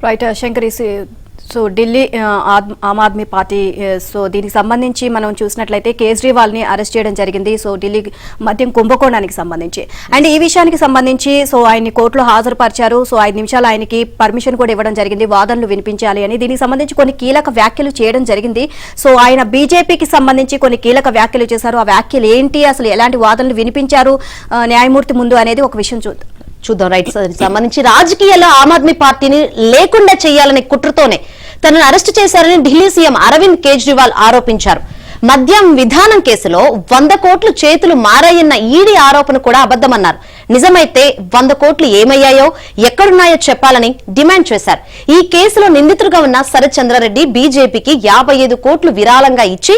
Right Shankari, so Delhi Aam Aadmi party so దీనికి సంబంధించి మనం చూసినట్లయితే కేజ్రీవాల్ని అరెస్ట్ చేయడం జరిగింది. సో ఢిల్లీ మద్యం కుంభకోణానికి సంబంధించి అండ్ ఈ విషయానికి సంబంధించి సో ఆయన్ని కోర్టులో హాజరుపరిచారు. సో 5 నిమిషాలు ఆయనకి పర్మిషన్ కూడా ఇవ్వడం జరిగింది, వాదనలు వినిపించాలి అని. దీనికి సంబంధించి కొన్ని కీలక వ్యాఖ్యలు చేయడం జరిగింది. సో ఆయన బీజేపీకి సంబంధించి కొన్ని కీలక వ్యాఖ్యలు చేశారు. ఆ వ్యాఖ్యలు ఏంటి, అసలు ఎలాంటి వాదనలు వినిపించారు న్యాయమూర్తి ముందు అనేది ఒక విషయం చూద్దాం. రైట్ సంబంధించి రాజకీయాల్లో ఆమ్ ఆద్మీ పార్టీని లేకుండా చేయాలనే కుట్రతోనే తనను అరెస్టు చేశారని ఢిల్లీ సీఎం అరవింద్ కేజ్రీవాల్ ఆరోపించారు. మద్యం విధానం కేసులో 100 కోట్లు చేతులు మారాయన్న ఈడీ ఆరోపణ కూడా అబద్దమన్నారు. నిజమైతే 100 కోట్లు ఏమయ్యాయో ఎక్కడున్నాయో చెప్పాలని డిమాండ్ చేశారు. ఈ కేసులో నిందితుడుగా ఉన్న శరత్ చంద్రారెడ్డి బీజేపీకి 55 కోట్లు విరాళంగా ఇచ్చి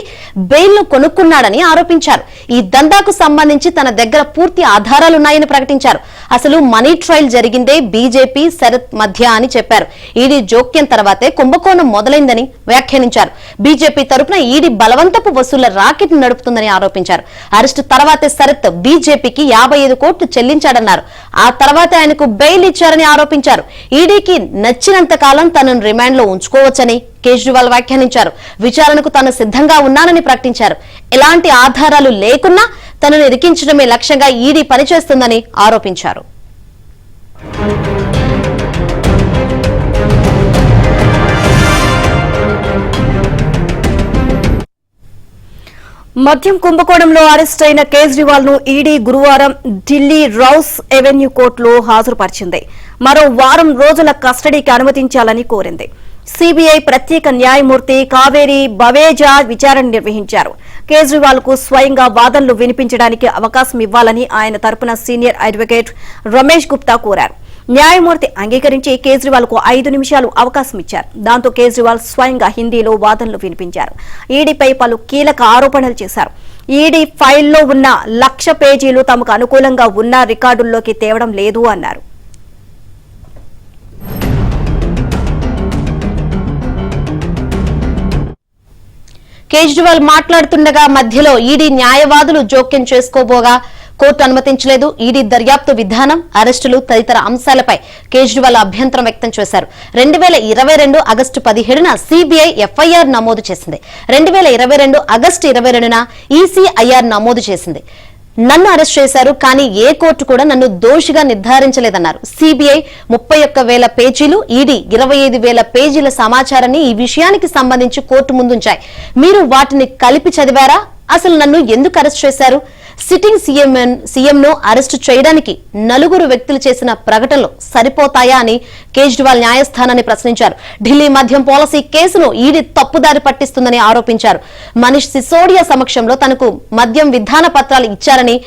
బెయిల్ను కొనుక్కున్నాడని ఆరోపించారు. ఈ దందాకు సంబంధించి తన దగ్గర పూర్తి ఆధారాలున్నాయని ప్రకటించారు. అసలు మనీ ట్రయల్ జరిగిందే బీజేపీ శరత్ మధ్య అని చెప్పారు. ఈడీ జోక్యం తర్వాతే కుంభకోణం మొదలైందని వ్యాఖ్యానించారు. బీజేపీ తరపున ఈడీ బలవంతపు వసూళ్ల రాకెట్ నడుపుతుందని ఆరోపించారు. అరెస్టు తర్వాతే శరత్ బీజేపీకి 55 కోట్లు చెల్లించాడన్నారు. ఆ తర్వాత ఆయనకు బెయిల్ ఇచ్చారని ఆరోపించారు. ఈడీకి నచ్చినంత కాలం తనను రిమాండ్ లో ఉంచుకోవచ్చని కేజ్రీవాల్ వ్యాఖ్యానించారు. విచారణకు తాను సిద్ధంగా ఉన్నానని ప్రకటించారు. ఎలాంటి ఆధారాలు లేకున్నా తనను ఇరికించడమే లక్ష్యంగా ఈడీ పనిచేస్తుందని ఆరోపించారు. మద్యం కుంభకోణంలో అరెస్ట్ అయిన కేజ్రీవాల్ ను ఈడీ గురువారం ఢిల్లీ రౌస్ ఎవెన్యూ కోర్టులో హాజరుపరిచింది. మరో వారం రోజుల కస్టడీకి అనుమతించాలని కోరింది. సిబిఐ ప్రత్యేక న్యాయమూర్తి కావేరి బవేజా విచారణ నిర్వహించారు. కేజ్రీవాల్ కు స్వయంగా వాదనలు వినిపించడానికి అవకాశం ఇవ్వాలని ఆయన తరపున సీనియర్ అడ్వకేట్ రమేష్ గుప్తా కోరారు. న్యాయమూర్తి అంగీకరించి కేజ్రీవాల్ కు 5 నిమిషాలు అవకాశం ఇచ్చారు. దాంతో కేజ్రీవాల్ స్వయంగా హిందీలో వాదనలు వినిపించారు. ఈడీపై పలు కీలక ఆరోపణలు చేశారు. ఈడీ ఫైల్లో ఉన్న 1,00,000 పేజీలు తమకు అనుకూలంగా ఉన్న రికార్డుల్లోకి తేవడం లేదు అన్నారు. కేజ్రీవాల్ మాట్లాడుతుండగా మధ్యలో ఈడీ న్యాయవాదులు జోక్యం చేసుకోబోగా కోర్టు అనుమతించలేదు. ఈడీ దర్యాప్తు విధానం, అరెస్టులు తదితర అంశాలపై కేజ్రీవాల్ అభ్యంతరం వ్యక్తం చేశారు. 2022 ఆగస్టు 17న సిబిఐ ఎఫ్ఐఆర్ నమోదు చేసింది. 2022 ఆగస్టు 22న ఈసీఐఆర్ నమోదు చేసింది. నన్ను అరెస్ట్ చేశారు, కానీ ఏ కోర్టు కూడా నన్ను దోషిగా నిర్ధారించలేదన్నారు. సిబిఐ 31,000 పేజీలు, ఈడీ 25,000 పేజీల సమాచారాన్ని ఈ విషయానికి సంబంధించి కోర్టు ముందుంచాయి. మీరు వాటిని కలిపి చదివారా? అసలు నన్ను ఎందుకు అరెస్ట్ చేశారు? సిట్టింగ్ సీఎం ను అరెస్టు చేయడానికి 4 వ్యక్తులు చేసిన ప్రకటనలు సరిపోతాయా అని కేజ్రీవాల్ న్యాయస్థానాన్ని ప్రశ్నించారు. ఢిల్లీ మద్యం పాలసీ కేసును ఈడీ తప్పుదారి పట్టిస్తుందని ఆరోపించారు. మనీష్ సిసోడియా సమక్షంలో తనకు మద్యం విధాన పత్రాలు ఇచ్చారని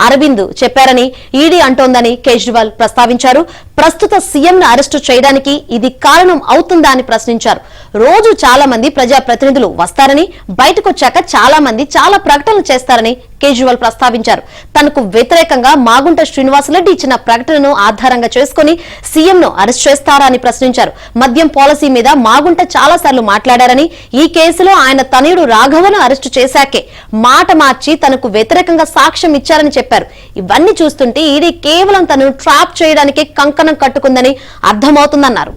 అరవింద్ చెప్పారని ఈడీ అంటోందని కేజ్రీవాల్ ప్రస్తావించారు. ప్రస్తుత సీఎంను అరెస్టు చేయడానికి ఇది కారణం అవుతుందా అని ప్రశ్నించారు. రోజు చాలా మంది ప్రజాప్రతినిధులు వస్తారని, బయటకొచ్చాక చాలా మంది చాలా ప్రకటనలు చేస్తారని కేజ్రీవాల్ ప్రస్తావించారు. తనకు వ్యతిరేకంగా మాగుంట శ్రీనివాసరెడ్డి ఇచ్చిన ప్రకటనను ఆధారంగా చేసుకుని సీఎంను అరెస్ట్ చేస్తారా అని ప్రశ్నించారు. మద్యం పాలసీ మీద మాగుంట చాలా సార్లు మాట్లాడారని, ఈ కేసులో ఆయన తనయుడు రాఘవను అరెస్టు చేశాకే మాట మార్చి తనకు వ్యతిరేకంగా సాక్ష్యం ఇచ్చారని చెప్పారు. ఇవన్నీ చూస్తుంటే ఈడీ కేవలం తనను ట్రాప్ చేయడానికి కంకణం కట్టుకుందని అర్థమవుతుందన్నారు.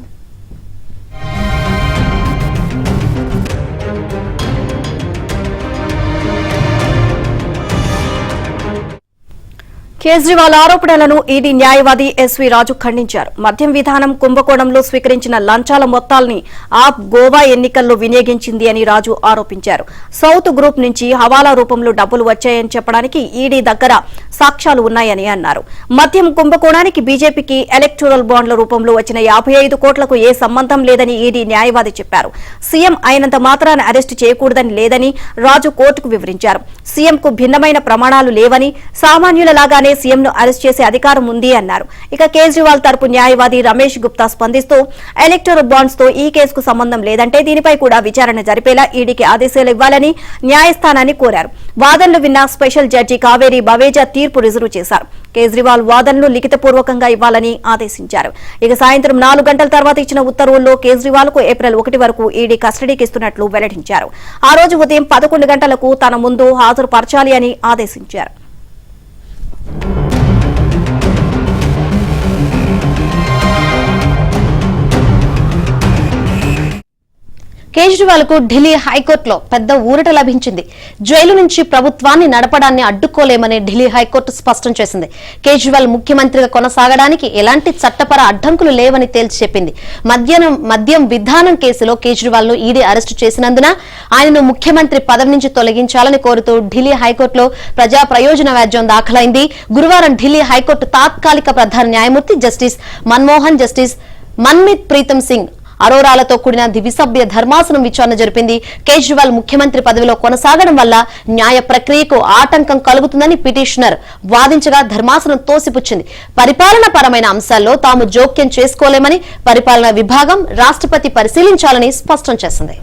కేజ్రీవాల్ ఆరోపణలను ఈడీ న్యాయవాది ఎస్వి రాజు ఖండించారు. మద్యం విధానం కుంభకోణంలో స్వీకరించిన లంచాల మొత్తాల్ని ఆప్ గోవా ఎన్నికల్లో వినియోగించింది అని రాజు ఆరోపించారు. సౌత్ గ్రూప్ నుంచి హవాలా రూపంలో డబ్బులు వచ్చాయని చెప్పడానికి ఈడీ దగ్గర సాక్ష్యాలు ఉన్నాయని అన్నారు. మద్యం కుంభకోణానికి బీజేపీకి ఎలక్టోరల్ బాండ్ల రూపంలో వచ్చిన 55 కోట్లకు ఏ సంబంధం లేదని ఈడీ న్యాయవాది చెప్పారు. సీఎం అయినంత మాత్రాన అరెస్టు చేయకూడదని లేదని రాజు కోర్టుకు వివరించారు. సీఎంకు భిన్నమైన ప్రమాణాలు లేవని, సామాన్యుల లాగానే సీఎం ను అరెస్ట్ చేసే అధికారం ఉంది అన్నారు. ఇక కేజ్రీవాల్ తరపు న్యాయవాది రమేష్ గుప్తా స్పందిస్తూ ఎలక్టోరల్ బాండ్స్ తో ఈ కేసుకు సంబంధం లేదంటే దీనిపై కూడా విచారణ జరిపేలా ఈడీకి ఆదేశాలు ఇవ్వాలని న్యాయస్థానాన్ని కోరారు. వాదనలు విన్న స్పెషల్ జడ్జి కావేరి బవేజా తీర్పు రిజర్వ్ చేశారు. కేజ్రీవాల్ వాదనలు లిఖితపూర్వకంగా ఇవ్వాలని ఆదేశించారు. ఇక సాయంత్రం 4 గంటల తర్వాత ఇచ్చిన ఉత్తర్వుల్లో కేజ్రీవాల్ కు ఏప్రిల్ 1 వరకు ఈడీ కస్టడీకి ఇస్తున్నట్లు వెల్లడించారు. ఆ రోజు ఉదయం 11 గంటలకు తన ముందు హాజరుపరచాలి అని ఆదేశించారు. కేజ్రీవాల్ కు ఢిల్లీ హైకోర్టులో పెద్ద ఊరట లభించింది. జైలు నుంచి ప్రభుత్వాన్ని నడపడాన్ని అడ్డుకోలేమని ఢిల్లీ హైకోర్టు స్పష్టం చేసింది. కేజ్రీవాల్ ముఖ్యమంత్రిగా కొనసాగడానికి ఎలాంటి చట్టపర అడ్డంకులు లేవని తేల్చి చెప్పింది. మద్యం విధానం కేసులో కేజ్రీవాల్ ను ఈడీ అరెస్టు చేసినందున ఆయనను ముఖ్యమంత్రి పదవి నుంచి తొలగించాలని కోరుతూ ఢిల్లీ హైకోర్టులో ప్రజా ప్రయోజన వ్యాజ్యం దాఖలైంది. గురువారం ఢిల్లీ హైకోర్టు తాత్కాలిక ప్రధాన న్యాయమూర్తి జస్టిస్ మన్మోహన్, జస్టిస్ మన్మిత్ ప్రీతం సింగ్ అరోరాలతో కూడిన ద్విసభ్య ధర్మాసనం విచారణ జరిపింది. కేజ్రీవాల్ ముఖ్యమంత్రి పదవిలో కొనసాగడం వల్ల న్యాయ ప్రక్రియకు ఆటంకం కలుగుతుందని పిటిషనర్ వాదించగా ధర్మాసనం తోసిపుచ్చింది. పరిపాలన పరమైన అంశాల్లో తాము జోక్యం చేసుకోలేమని పరిపాలనా విభాగం, రాష్ట్రపతి పరిశీలించాలని స్పష్టం చేసింది.